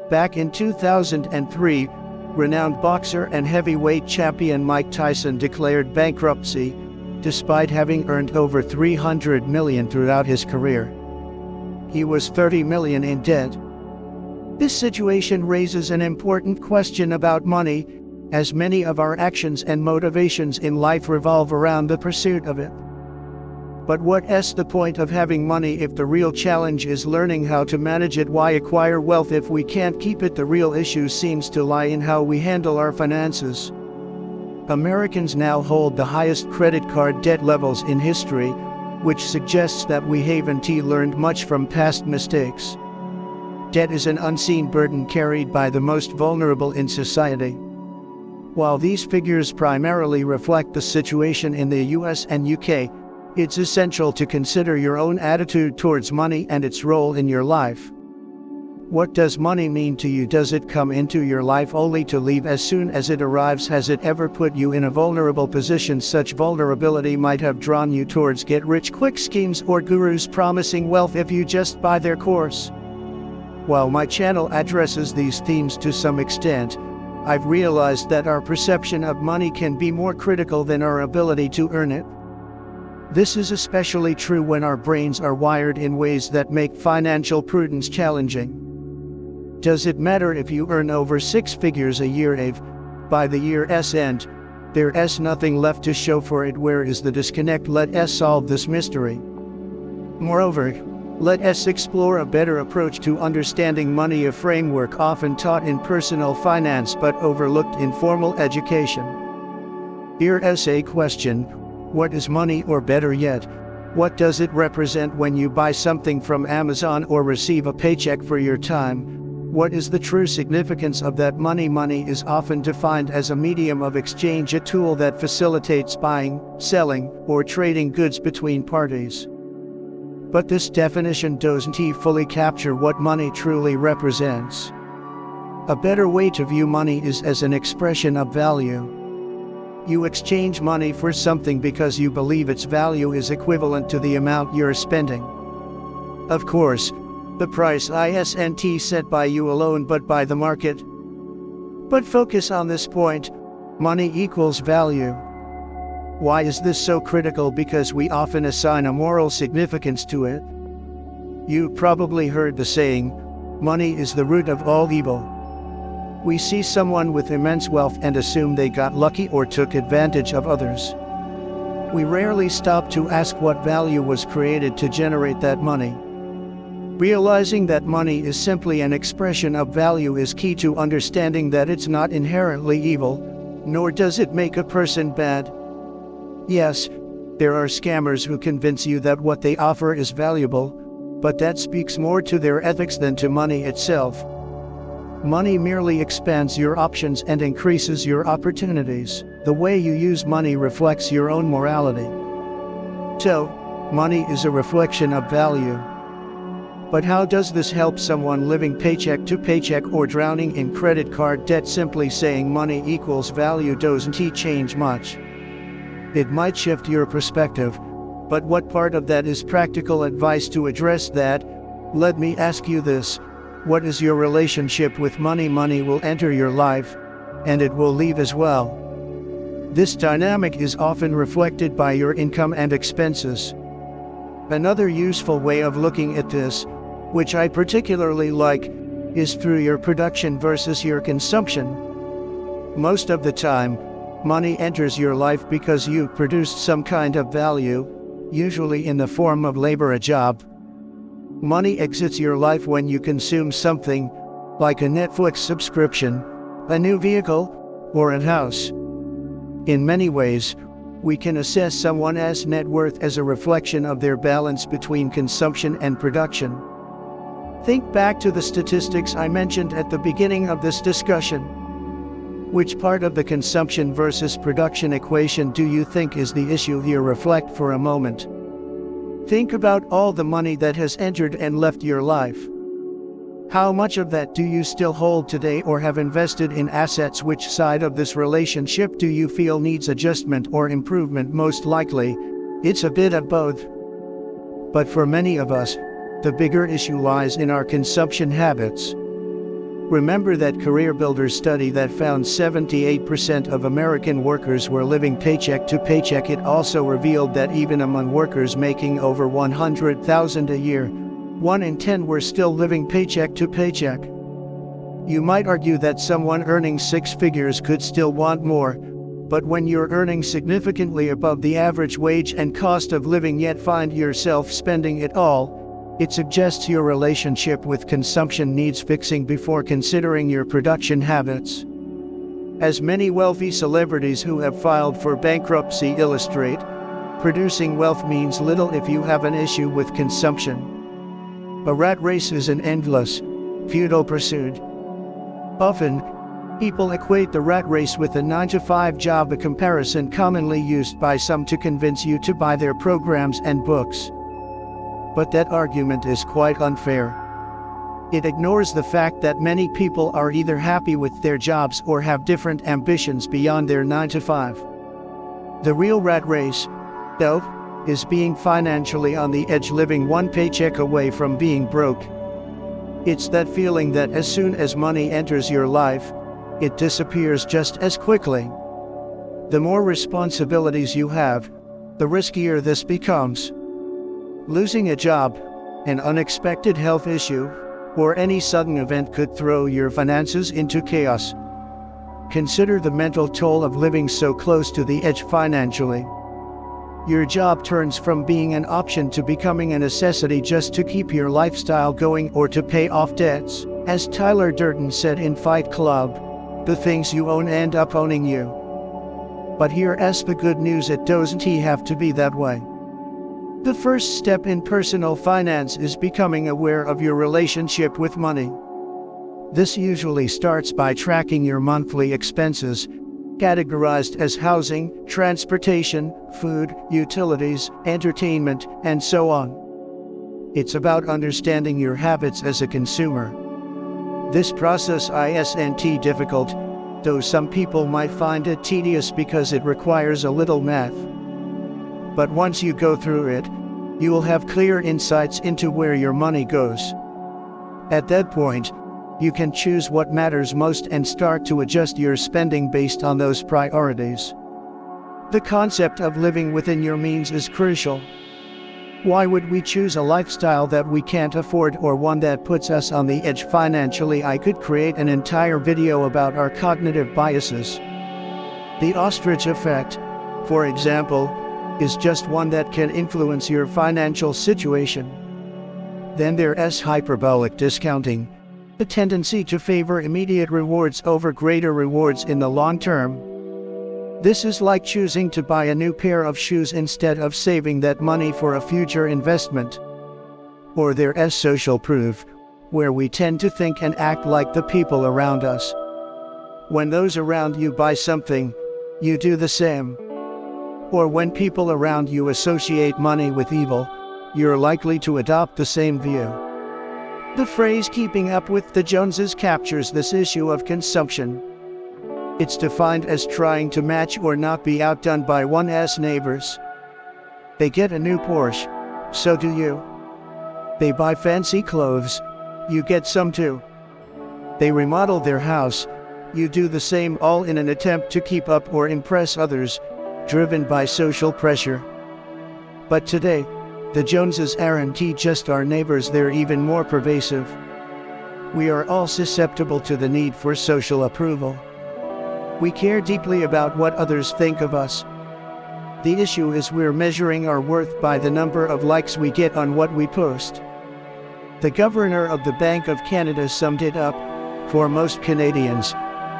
Back in 2003, renowned boxer and heavyweight champion Mike Tyson declared bankruptcy, despite having earned over $300 million throughout his career. He was $30 million in debt. This situation raises an important question about money, as many of our actions and motivations in life revolve around the pursuit of it. But what's the point of having money if the real challenge is learning how to manage it? Why acquire wealth if we can't keep it? The real issue seems to lie in how we handle our finances. Americans now hold the highest credit card debt levels in history, which suggests that we haven't learned much from past mistakes. Debt is an unseen burden carried by the most vulnerable in society. While these figures primarily reflect the situation in the US and UK, it's essential to consider your own attitude towards money and its role in your life. What does money mean to you? Does it come into your life only to leave as soon as it arrives? Has it ever put you in a vulnerable position? Such vulnerability might have drawn you towards get-rich-quick schemes or gurus promising wealth if you just buy their course. While my channel addresses these themes to some extent, I've realized that our perception of money can be more critical than our ability to earn it. This is especially true when our brains are wired in ways that make financial prudence challenging. Does it matter if you earn over six figures a year if, by the year's end, there's nothing left to show for it? Where is the disconnect? Let's solve this mystery. Moreover, let's explore a better approach to understanding money, a framework often taught in personal finance but overlooked in formal education. Here's a question. What is money, or better yet, what does it represent when you buy something from Amazon or receive a paycheck for your time? What is the true significance of that money? Money is often defined as a medium of exchange, a tool that facilitates buying, selling, or trading goods between parties. But this definition doesn't fully capture what money truly represents. A better way to view money is as an expression of value. You exchange money for something because you believe its value is equivalent to the amount you're spending. Of course, the price isn't set by you alone but by the market. But focus on this point: money equals value. Why is this so critical? Because we often assign a moral significance to it. You probably heard the saying, money is the root of all evil. We see someone with immense wealth and assume they got lucky or took advantage of others. We rarely stop to ask what value was created to generate that money. Realizing that money is simply an expression of value is key to understanding that it's not inherently evil, nor does it make a person bad. Yes, there are scammers who convince you that what they offer is valuable, but that speaks more to their ethics than to money itself. Money merely expands your options and increases your opportunities. The way you use money reflects your own morality. So, money is a reflection of value. But how does this help someone living paycheck to paycheck or drowning in credit card debt? Simply saying money equals value doesn't change much. It might shift your perspective, but what part of that is practical advice to address that? Let me ask you this. What is your relationship with money? Money will enter your life, and it will leave as well. This dynamic is often reflected by your income and expenses. Another useful way of looking at this, which I particularly like, is through your production versus your consumption. Most of the time, money enters your life because you produced some kind of value, usually in the form of labor, a job. Money exits your life when you consume something, like a Netflix subscription, a new vehicle, or a house. In many ways, we can assess someone's net worth as a reflection of their balance between consumption and production. Think back to the statistics I mentioned at the beginning of this discussion. Which part of the consumption versus production equation do you think is the issue here? Reflect for a moment. Think about all the money that has entered and left your life. How much of that do you still hold today or have invested in assets? Which side of this relationship do you feel needs adjustment or improvement? Most likely, it's a bit of both. But for many of us, the bigger issue lies in our consumption habits. Remember that CareerBuilder study that found 78% of American workers were living paycheck to paycheck. It also revealed that even among workers making over $100,000 a year, 1 in 10 were still living paycheck to paycheck. You might argue that someone earning 6 figures could still want more, but when you're earning significantly above the average wage and cost of living yet find yourself spending it all, it suggests your relationship with consumption needs fixing before considering your production habits. As many wealthy celebrities who have filed for bankruptcy illustrate, producing wealth means little if you have an issue with consumption. A rat race is an endless, futile pursuit. Often, people equate the rat race with a 9-to-5 job, a comparison commonly used by some to convince you to buy their programs and books. But that argument is quite unfair. It ignores the fact that many people are either happy with their jobs or have different ambitions beyond their 9-to-5. The real rat race, though, is being financially on the edge, living one paycheck away from being broke. It's that feeling that as soon as money enters your life, it disappears just as quickly. The more responsibilities you have, the riskier this becomes. Losing a job, an unexpected health issue, or any sudden event could throw your finances into chaos. Consider the mental toll of living so close to the edge financially. Your job turns from being an option to becoming a necessity just to keep your lifestyle going or to pay off debts. As Tyler Durden said in Fight Club, the things you own end up owning you. But here's the good news: it doesn't have to be that way. The first step in personal finance is becoming aware of your relationship with money. This usually starts by tracking your monthly expenses, categorized as housing, transportation, food, utilities, entertainment, and so on. It's about understanding your habits as a consumer. This process isn't difficult, though some people might find it tedious because it requires a little math. But once you go through it, you will have clear insights into where your money goes. At that point, you can choose what matters most and start to adjust your spending based on those priorities. The concept of living within your means is crucial. Why would we choose a lifestyle that we can't afford or one that puts us on the edge financially? I could create an entire video about our cognitive biases. The ostrich effect, for example, is just one that can influence your financial situation. Then there's hyperbolic discounting, the tendency to favor immediate rewards over greater rewards in the long term. This is like choosing to buy a new pair of shoes instead of saving that money for a future investment. Or there's social proof, where we tend to think and act like the people around us. When those around you buy something, you do the same. Or when people around you associate money with evil, you're likely to adopt the same view. The phrase "keeping up with the Joneses" captures this issue of consumption. It's defined as trying to match or not be outdone by one's neighbors. They get a new Porsche, so do you. They buy fancy clothes, you get some too. They remodel their house, you do the same, all in an attempt to keep up or impress others, driven by social pressure. But today, the Joneses aren't just our neighbors, they're even more pervasive. We are all susceptible to the need for social approval. We care deeply about what others think of us. The issue is we're measuring our worth by the number of likes we get on what we post. The governor of the Bank of Canada summed it up: for most Canadians,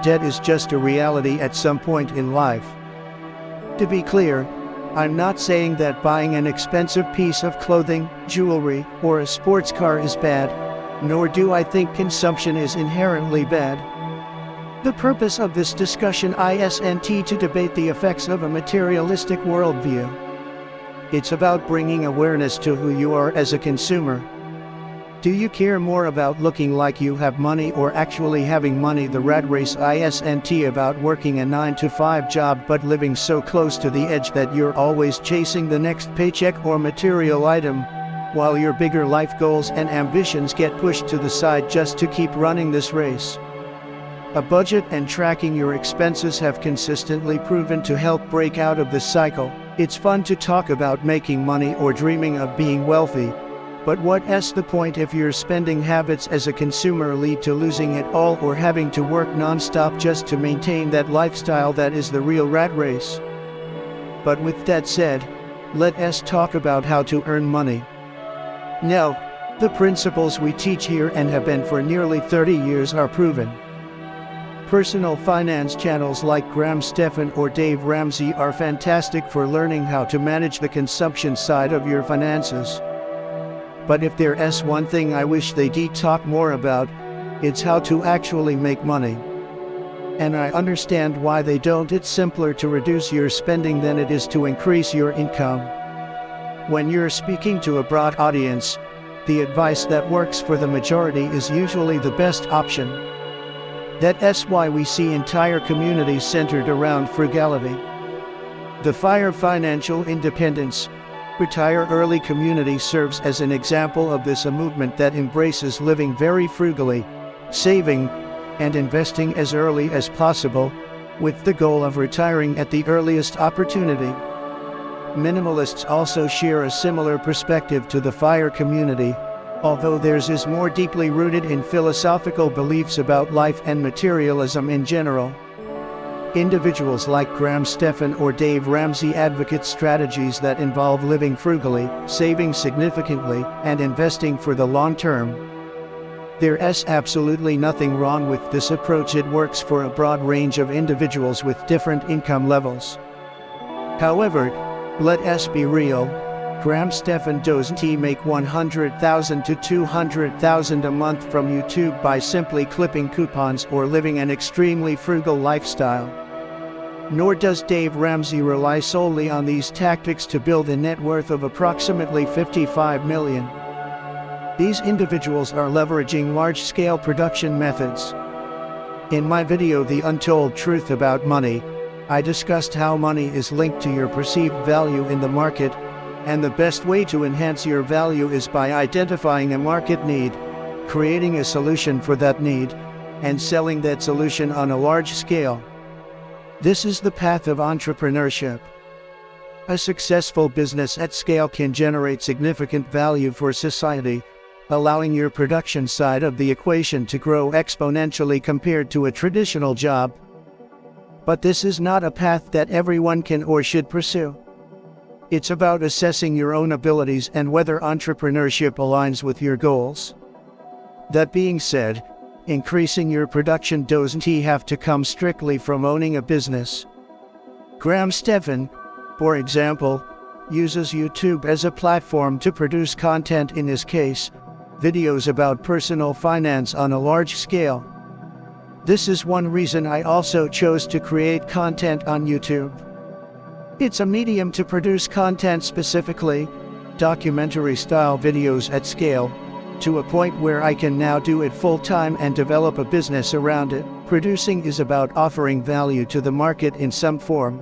debt is just a reality at some point in life. To be clear, I'm not saying that buying an expensive piece of clothing, jewelry, or a sports car is bad, nor do I think consumption is inherently bad. The purpose of this discussion isn't to debate the effects of a materialistic worldview. It's about bringing awareness to who you are as a consumer. Do you care more about looking like you have money or actually having money? The rat race isn't about working a 9-to-5 job but living so close to the edge that you're always chasing the next paycheck or material item. while your bigger life goals and ambitions get pushed to the side just to keep running this race. A budget and tracking your expenses have consistently proven to help break out of this cycle. It's fun to talk about making money or dreaming of being wealthy, but what's the point if your spending habits as a consumer lead to losing it all or having to work non-stop just to maintain that lifestyle that is the real rat race? But with that said, let's talk about how to earn money. Now, the principles we teach here and have been for nearly 30 years are proven. Personal finance channels like Graham Stephan or Dave Ramsey are fantastic for learning how to manage the consumption side of your finances. But if there's one thing I wish they'd talk more about, it's how to actually make money. And I understand why they don't. It's simpler to reduce your spending than it is to increase your income. When you're speaking to a broad audience, the advice that works for the majority is usually the best option. That's why we see entire communities centered around frugality. The FIRE Financial Independence, Retire Early community serves as an example of this, a movement that embraces living very frugally, saving, and investing as early as possible, with the goal of retiring at the earliest opportunity. Minimalists also share a similar perspective to the FIRE community, although theirs is more deeply rooted in philosophical beliefs about life and materialism in general. Individuals like Graham Stephan or Dave Ramsey advocate strategies that involve living frugally, saving significantly, and investing for the long term. There's absolutely nothing wrong with this approach. It works for a broad range of individuals with different income levels. However, let's be real. Graham Stephan doesn't make $100,000 to $200,000 a month from YouTube by simply clipping coupons or living an extremely frugal lifestyle. Nor does Dave Ramsey rely solely on these tactics to build a net worth of approximately $55 million. These individuals are leveraging large-scale production methods. In my video The Untold Truth About Money, I discussed how money is linked to your perceived value in the market, and the best way to enhance your value is by identifying a market need, creating a solution for that need, and selling that solution on a large scale. This is the path of entrepreneurship. A successful business at scale can generate significant value for society, allowing your production side of the equation to grow exponentially compared to a traditional job. But this is not a path that everyone can or should pursue. It's about assessing your own abilities and whether entrepreneurship aligns with your goals. That being said, increasing your production doesn't have to come strictly from owning a business. Graham Stephan, for example, uses YouTube as a platform to produce content, in his case, videos about personal finance on a large scale. This is one reason I also chose to create content on YouTube. It's a medium to produce content, specifically documentary-style videos at scale, to a point where I can now do it full-time and develop a business around it. Producing is about offering value to the market in some form.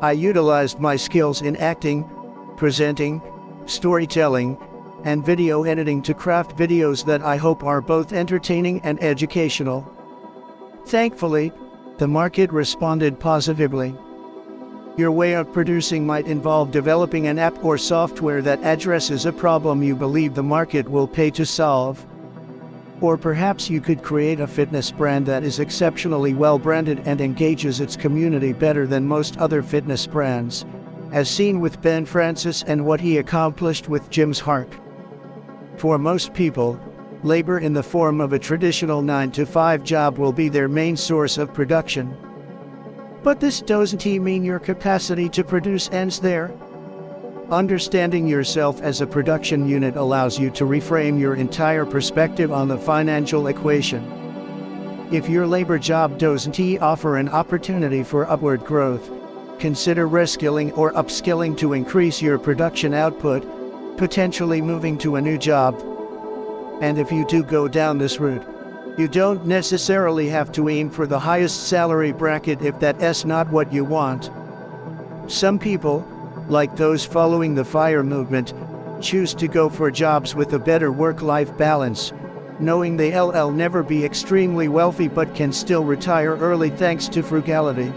I utilized my skills in acting, presenting, storytelling, and video editing to craft videos that I hope are both entertaining and educational. Thankfully, the market responded positively. Your way of producing might involve developing an app or software that addresses a problem you believe the market will pay to solve. Or perhaps you could create a fitness brand that is exceptionally well branded and engages its community better than most other fitness brands, as seen with Ben Francis and what he accomplished with Jim's Heart. For most people, labor in the form of a traditional 9-to-5 job will be their main source of production. But this doesn't mean your capacity to produce ends there. Understanding yourself as a production unit allows you to reframe your entire perspective on the financial equation. If your labor job doesn't offer an opportunity for upward growth, consider reskilling or upskilling to increase your production output, potentially moving to a new job. And if you do go down this route, you don't necessarily have to aim for the highest salary bracket if that's not what you want. Some people, like those following the FIRE movement, choose to go for jobs with a better work-life balance, knowing they'll never be extremely wealthy but can still retire early thanks to frugality.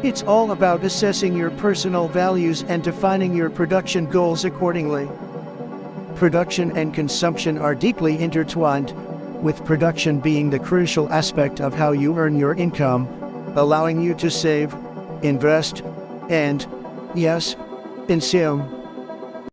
It's all about assessing your personal values and defining your production goals accordingly. Production and consumption are deeply intertwined, with production being the crucial aspect of how you earn your income, allowing you to save, invest, and, yes, consume.